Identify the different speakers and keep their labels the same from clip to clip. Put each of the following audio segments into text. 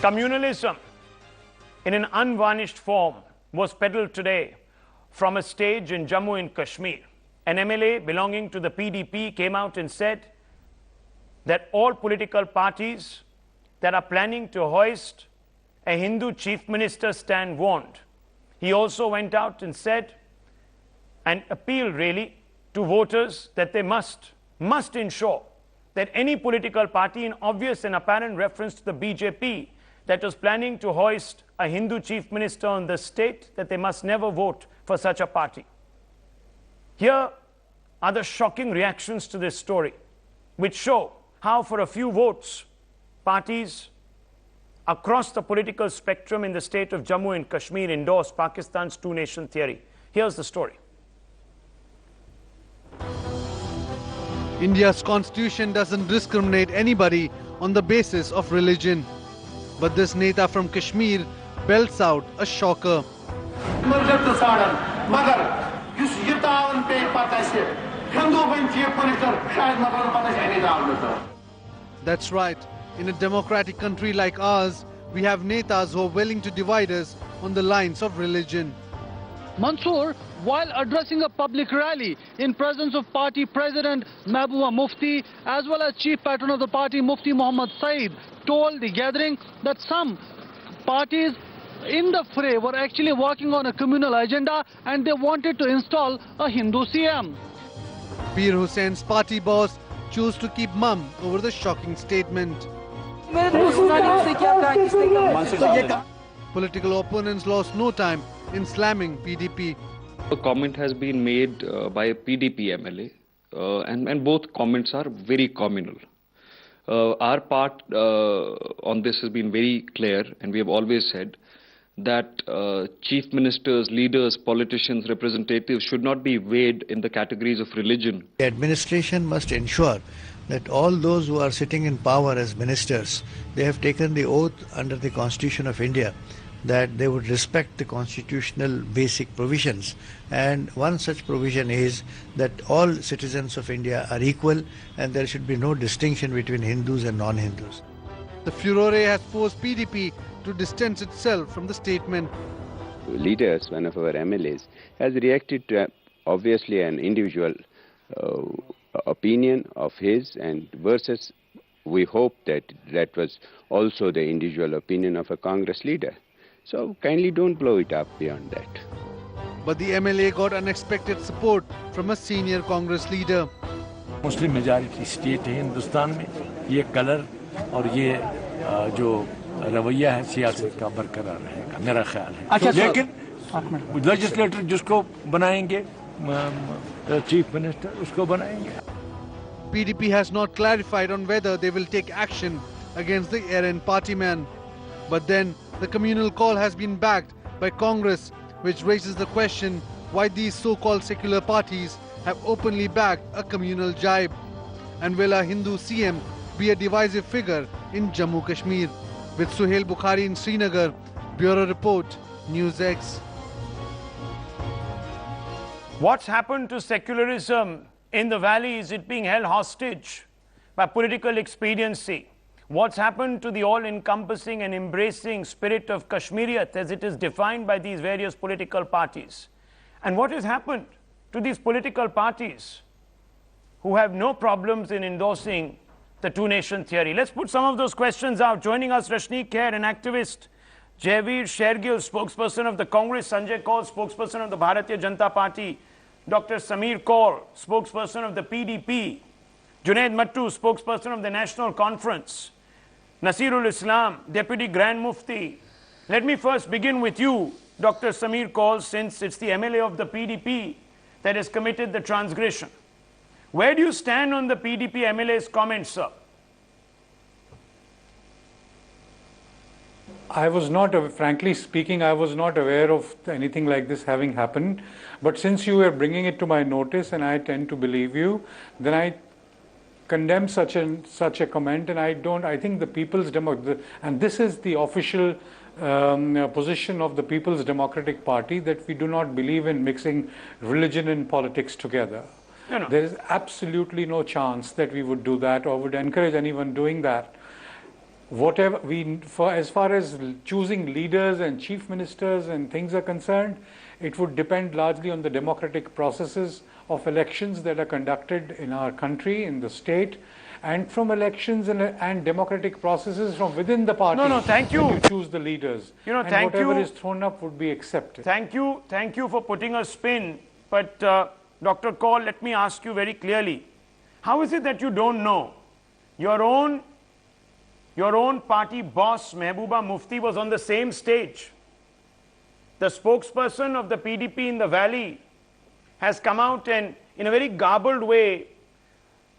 Speaker 1: Communalism in an unvarnished form was peddled today from a stage in Jammu and Kashmir. An MLA belonging to the PDP came out and said that all political parties that are planning to hoist a Hindu chief minister stand warned. He also went out and said and appealed really to voters that they must ensure that any political party, in obvious and apparent reference to the BJP, that was planning to hoist a Hindu chief minister on the state, that they must never vote for such a party. Here are the shocking reactions to this story, which show how for a few votes, parties across the political spectrum in the state of Jammu and Kashmir endorse Pakistan's two-nation theory. Here's the story.
Speaker 2: India's constitution doesn't discriminate anybody on the basis of religion. But this Neta from Kashmir belts out a shocker. That's right. In a democratic country like ours, we have Netas who are willing to divide us on the lines of religion.
Speaker 3: Mansoor, while addressing a public rally in presence of party president Mehbooba Mufti as well as chief patron of the party Mufti Muhammad Saeed, told the gathering that some parties in the fray were actually working on a communal agenda and they wanted to install a Hindu CM.
Speaker 2: Peer Hussein's party boss chose to keep mum over the shocking statement. Political opponents lost no time in slamming PDP.
Speaker 4: A comment has been made by a PDP MLA and both comments are very communal. Our part on this has been very clear, and we have always said that chief ministers, leaders, politicians, representatives should not be weighed in the categories of religion.
Speaker 5: The administration must ensure that all those who are sitting in power as ministers, they have taken the oath under the Constitution of India that they would respect the constitutional basic provisions, and one such provision is that all citizens of India are equal and there should be no distinction between Hindus and non-Hindus.
Speaker 2: The furore has forced PDP to distance itself from the statement.
Speaker 6: Leaders, one of our MLAs, has reacted to obviously an individual opinion of his, and versus we hope that that was also the individual opinion of a Congress leader. So kindly don't blow it up beyond that.
Speaker 2: But the MLA got unexpected support from a senior Congress leader.
Speaker 7: Muslim majority state है हिंदुस्तान में, ये colour और ये जो रवैया है सियासत का बरकरार रहेगा, मेरा ख्याल है. लेकिन लेजिस्लेटर जिसको बनाएंगे चीफ मिनिस्टर उसको बनाएंगे.
Speaker 2: PDP has not clarified on whether they will take action against the errant party man. But then the communal call has been backed by Congress, which raises the question why these so-called secular parties have openly backed a communal jibe. And will a Hindu CM be a divisive figure in Jammu Kashmir? With Suhail Bukhari in Srinagar, Bureau Report, NewsX.
Speaker 1: What's happened to secularism in the valley? Is it being held hostage by political expediency? What's happened to the all-encompassing and embracing spirit of Kashmiriyat as it is defined by these various political parties? And what has happened to these political parties who have no problems in endorsing the two-nation theory? Let's put some of those questions out. Joining us, Rashni Kher, an activist, Jaiveer Shergill, spokesperson of the Congress, Sanjay Kaul, spokesperson of the Bharatiya Janata Party, Dr. Sameer Kaul, spokesperson of the PDP, Junaid Mattu, spokesperson of the National Conference, Nasirul Islam, Deputy Grand Mufti. Let me first begin with you, Dr. Sameer Kaul, since it's the MLA of the PDP that has committed the transgression. Where do you stand on the PDP MLA's comments, sir?
Speaker 8: I was not, frankly speaking, I was not aware of anything like this having happened. But since you were bringing it to my notice and I tend to believe you, then I condemn such a comment, and I think the People's Democratic, and this is the official position of the People's Democratic Party, that we do not believe in mixing religion and politics together.
Speaker 1: No.
Speaker 8: There is absolutely no chance that we would do that or would encourage anyone doing that. whatever as far as choosing leaders and chief ministers and things are concerned, it would depend largely on the democratic processes of elections that are conducted in our country, in the state, and from elections and democratic processes from within the party.
Speaker 1: No, thank you.
Speaker 8: To choose the leaders. And
Speaker 1: thank you.
Speaker 8: whatever is thrown up would be accepted.
Speaker 1: Thank you for putting a spin. But Dr. Kaul, let me ask you very clearly. How is it that you don't know? Your own party boss, Mehbooba Mufti, was on the same stage. The spokesperson of the PDP in the valley has come out and, in a very garbled way,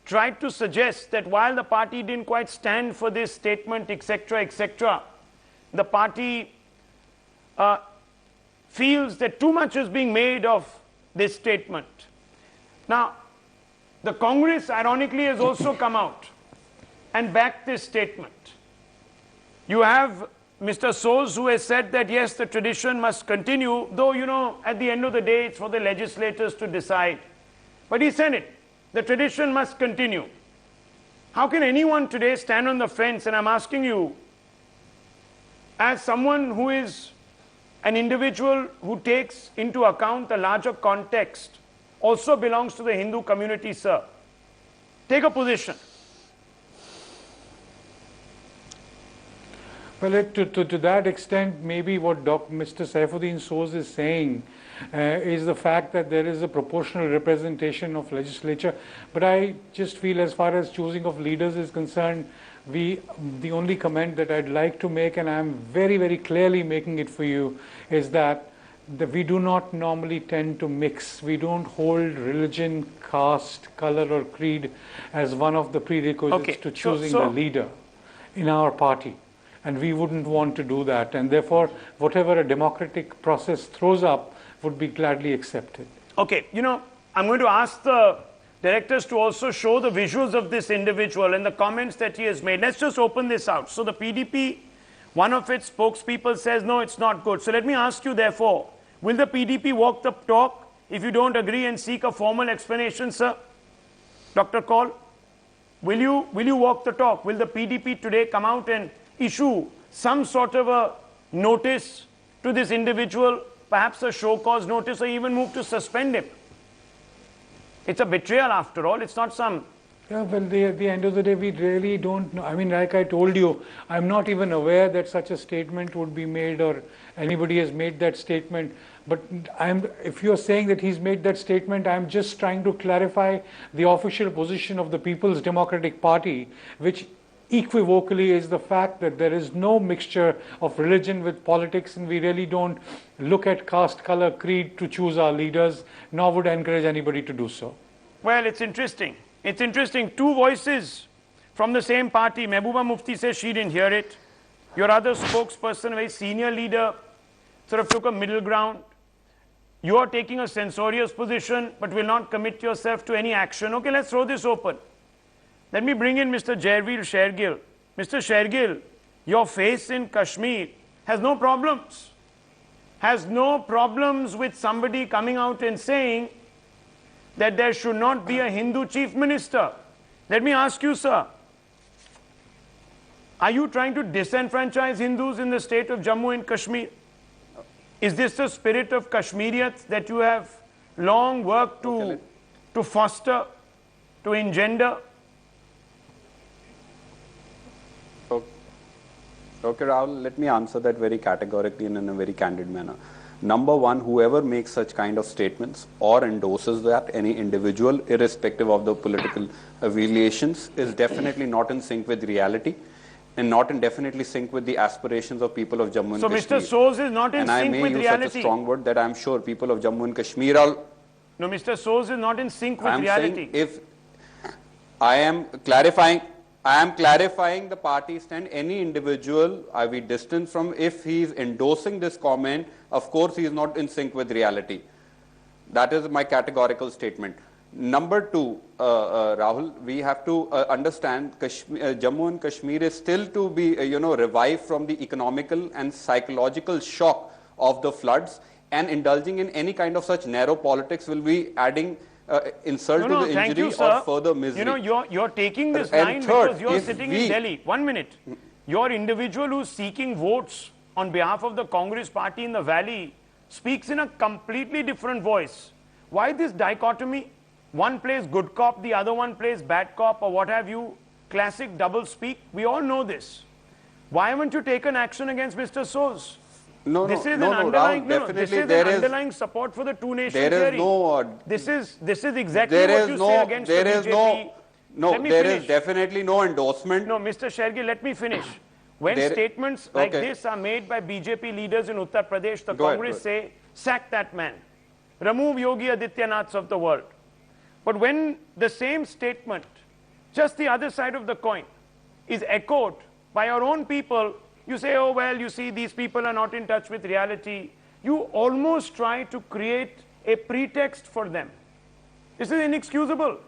Speaker 1: tried to suggest that while the party didn't quite stand for this statement, etc., the party feels that too much is being made of this statement. Now, the Congress, ironically, has also come out and backed this statement. You have Mr. Soos, who has said that, yes, the tradition must continue, though, at the end of the day, it's for the legislators to decide. But he said it. The tradition must continue. How can anyone today stand on the fence? And I'm asking you, as someone who is an individual who takes into account the larger context, also belongs to the Hindu community, sir. Take a position.
Speaker 8: Well, to that extent, maybe what Mr. Saifuddin Soos is saying is the fact that there is a proportional representation of legislature. But I just feel, as far as choosing of leaders is concerned, the only comment that I'd like to make, and I'm very, very clearly making it for you, is that we do not normally tend to mix. We don't hold religion, caste, color, or creed as one of the prerequisites to choosing the leader in our party. And we wouldn't want to do that. And therefore, whatever a democratic process throws up would be gladly accepted.
Speaker 1: Okay, I'm going to ask the directors to also show the visuals of this individual and the comments that he has made. Let's just open this out. So the PDP, one of its spokespeople says, no, it's not good. So let me ask you, therefore, will the PDP walk the talk if you don't agree and seek a formal explanation, sir? Dr. Kaul, will you walk the talk? Will the PDP today come out and issue some sort of a notice to this individual, perhaps a show cause notice, or even move to suspend him? It's a betrayal after all. It's not some...
Speaker 8: Yeah, well, at the end of the day, we really don't know. I mean, like I told you, I'm not even aware that such a statement would be made or anybody has made that statement. But if you're saying that he's made that statement, I'm just trying to clarify the official position of the People's Democratic Party, which equivocally is the fact that there is no mixture of religion with politics, and we really don't look at caste, color, creed to choose our leaders, nor would I encourage anybody to do so.
Speaker 1: Well, it's interesting. It's interesting. Two voices from the same party. Mehbooba Mufti says she didn't hear it. Your other spokesperson, a very senior leader, sort of took a middle ground. You are taking a censorious position, but will not commit yourself to any action. Okay, let's throw this open. Let me bring in Mr. Jaiveer Shergill. Mr. Shergill, your face in Kashmir has no problems. Has no problems with somebody coming out and saying that there should not be a Hindu chief minister. Let me ask you, sir, are you trying to disenfranchise Hindus in the state of Jammu and Kashmir? Is this the spirit of Kashmiriyat that you have long worked to foster, to engender?
Speaker 9: Okay, Rahul, let me answer that very categorically and in a very candid manner. Number one, whoever makes such kind of statements or endorses that, any individual, irrespective of the political affiliations, is definitely not in sync with reality and not in definitely sync with the aspirations of people of Jammu and Kashmir.
Speaker 1: So Mr. Soos is not in sync with reality. And I may use such a strong
Speaker 9: word that I'm sure people of Jammu and Kashmir are...
Speaker 1: No, Mr. Soos is not in sync with reality.
Speaker 9: I'm saying if I am clarifying the party stand. Any individual I will distance from, if he is endorsing this comment, of course he is not in sync with reality. That is my categorical statement. Number two, Rahul, we have to understand Jammu and Kashmir is still to be revived from the economical and psychological shock of the floods, and indulging in any kind of such narrow politics will be adding insult to the injury or further misery.
Speaker 1: You're taking this line because you're sitting in Delhi. 1 minute. your individual who's seeking votes on behalf of the Congress party in the valley speaks in a completely different voice. Why this dichotomy? One plays good cop, the other one plays bad cop, or what have you. Classic double speak. We all know this. Why haven't you taken action against Mr. Soos? This is an underlying support for the two-nation theory. This is exactly what you say against the BJP.
Speaker 9: There is definitely no endorsement.
Speaker 1: No, Mr. Shergill, let me finish. When statements like this are made by BJP leaders in Uttar Pradesh, the Congress say, sack that man. Remove Yogi Adityanaths of the world. But when the same statement, just the other side of the coin, is echoed by your own people, you say, oh, well, you see, these people are not in touch with reality. You almost try to create a pretext for them. This is inexcusable.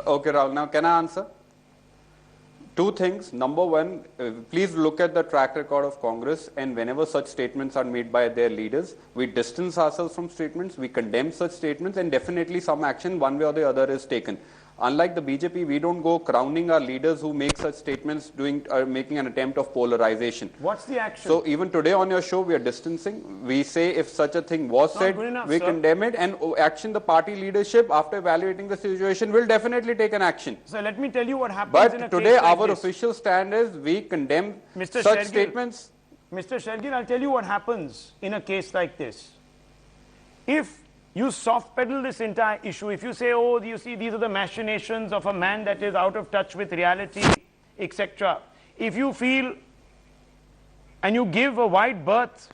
Speaker 9: Okay, Rahul, now can I answer? Two things. Number one, please look at the track record of Congress, and whenever such statements are made by their leaders, we distance ourselves from statements, we condemn such statements, and definitely some action one way or the other is taken. Unlike the BJP, we don't go crowning our leaders who make such statements, making an attempt of polarization.
Speaker 1: What's the action?
Speaker 9: So even today on your show, we are distancing. We say if such a thing was said, we condemn it, and action the party leadership, after evaluating the situation, will definitely take an action.
Speaker 1: So let me tell you what happens
Speaker 9: but
Speaker 1: in a
Speaker 9: today
Speaker 1: case like
Speaker 9: our
Speaker 1: this.
Speaker 9: official stand is we condemn
Speaker 1: Mr.
Speaker 9: such
Speaker 1: Shergill,
Speaker 9: statements.
Speaker 1: Mr. Shergill, I'll tell you what happens in a case like this. If you soft pedal this entire issue, if you say, oh, you see, these are the machinations of a man that is out of touch with reality, etc. If you feel and you give a wide berth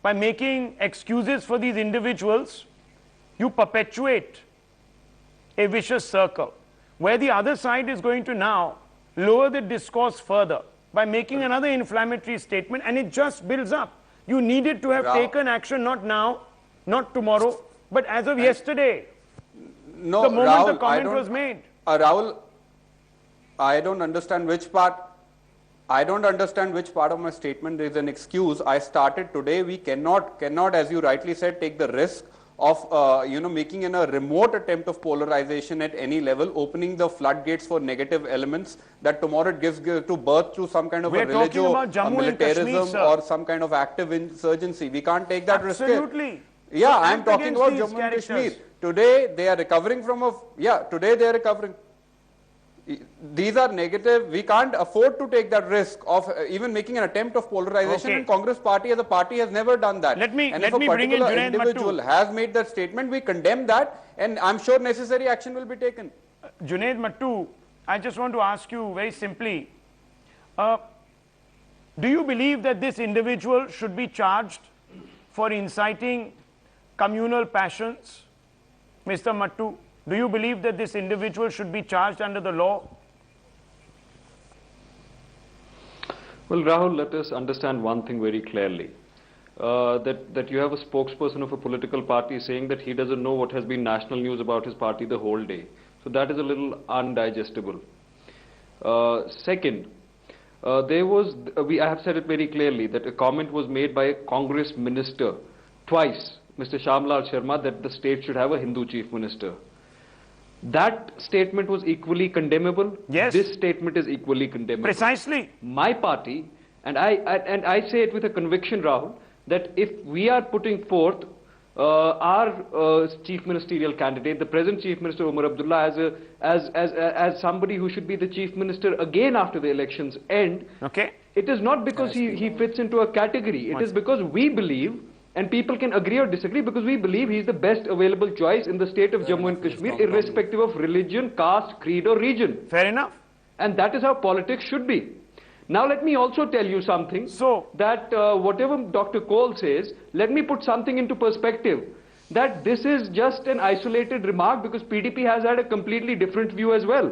Speaker 1: by making excuses for these individuals, you perpetuate a vicious circle where the other side is going to now lower the discourse further by making another inflammatory statement, and it just builds up. You needed to have taken action, not now, not tomorrow, but as of yesterday,
Speaker 9: no,
Speaker 1: the moment
Speaker 9: Rahul,
Speaker 1: the comment was made.
Speaker 9: Rahul, I don't understand which part. I don't understand which part of my statement is an excuse. I started today. We cannot, as you rightly said, take the risk of making a remote attempt of polarization at any level, opening the floodgates for negative elements that tomorrow it gives to birth to some kind of a religion, a militarism, or some kind of active insurgency. We can't take that risk.
Speaker 1: Absolutely.
Speaker 9: Yeah, I am talking about Jammu and Kashmir. Today they are recovering from today they are recovering. These are negative. We can't afford to take that risk of even making an attempt of polarization. And Congress party as a party has never done that.
Speaker 1: If a
Speaker 9: particular individual has made that statement, we condemn that, and I'm sure necessary action will be taken.
Speaker 1: Junaid Mattu, I just want to ask you very simply, do you believe that this individual should be charged for inciting communal passions? Mr. Mattu, do you believe that this individual should be charged under the law?
Speaker 4: Well, Rahul, let us understand one thing very clearly. That you have a spokesperson of a political party saying that he doesn't know what has been national news about his party the whole day. So that is a little undigestible. Second, I have said it very clearly that a comment was made by a Congress minister twice, Mr. Shamlal Sharma, that the state should have a Hindu chief minister. That statement was equally condemnable.
Speaker 1: Yes.
Speaker 4: This statement is equally condemnable.
Speaker 1: Precisely.
Speaker 4: My party, and I say it with a conviction, Rahul, that if we are putting forth our chief ministerial candidate, the present chief minister Umar Abdullah, as somebody who should be the chief minister again after the elections end, it is not because he fits into a category. It is because we believe, and people can agree or disagree, because we believe he is the best available choice in the state of Jammu and Kashmir, irrespective of religion, caste, creed or region.
Speaker 1: Fair enough.
Speaker 4: And that is how politics should be. Now let me also tell you something, that whatever Dr. Cole says, let me put something into perspective, that this is just an isolated remark, because PDP has had a completely different view as well.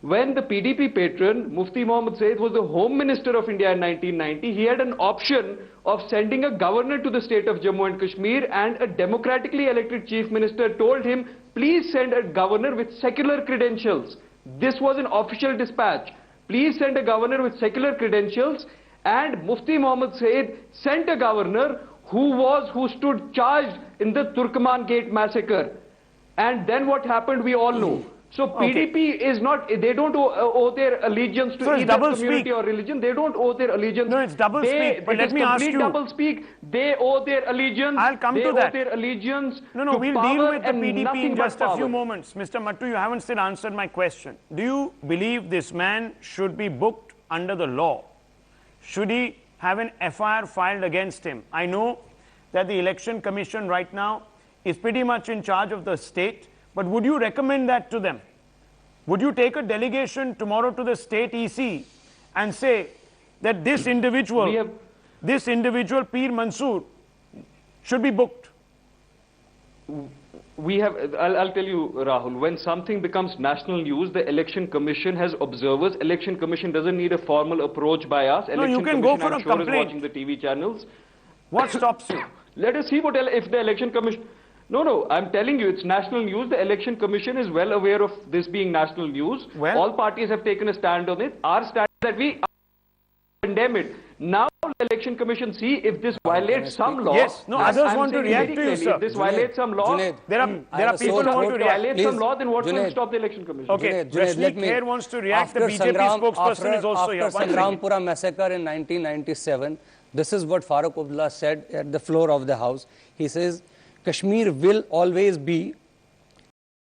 Speaker 4: When the PDP patron, Mufti Mohammad Said, was the Home Minister of India in 1990, he had an option of sending a governor to the state of Jammu and Kashmir, and a democratically elected chief minister told him, please send a governor with secular credentials. This was an official dispatch. Please send a governor with secular credentials, and Mufti Mohammad Said sent a governor who stood charged in the Turkman Gate massacre. And then what happened, we all know.
Speaker 10: So PDP is not, they don't owe their allegiance to either community or religion. They don't owe their allegiance.
Speaker 1: No, it's double speak. But let me ask you.
Speaker 10: Double speak. They owe their allegiance.
Speaker 1: I'll come to that.
Speaker 10: They owe their allegiance.
Speaker 1: No, we'll deal with the PDP in just a few moments. Mr. Mattu, you haven't still answered my question. Do you believe this man should be booked under the law? Should he have an FIR filed against him? I know that the Election Commission right now is pretty much in charge of the state. But would you recommend that to them? Would you take a delegation tomorrow to the state EC and say that this individual, Peer Mansoor, should be booked?
Speaker 10: I'll tell you, Rahul, when something becomes national news, the Election Commission has observers. Election Commission doesn't need a formal approach by us.
Speaker 1: No, you can go for a complaint.
Speaker 10: Is watching the TV channels.
Speaker 1: What stops you?
Speaker 10: Let us see if the Election Commission... No, I'm telling you, it's national news. The Election Commission is well aware of this being national news.
Speaker 1: Well,
Speaker 10: all parties have taken a stand on it. Our stand is that we condemn it. Now the Election Commission see if this violates some law.
Speaker 1: Yes, no, others want to react to you, sir.
Speaker 10: If this violates some law,
Speaker 1: there are people who want to react.
Speaker 10: Violates some law, then what will stop the Election Commission?
Speaker 1: Okay, Rashmi Kher wants to react. The BJP spokesperson is also here.
Speaker 11: After Sangrampura massacre in 1997, this is what Farooq Abdullah said at the floor of the House. He says, Kashmir will always be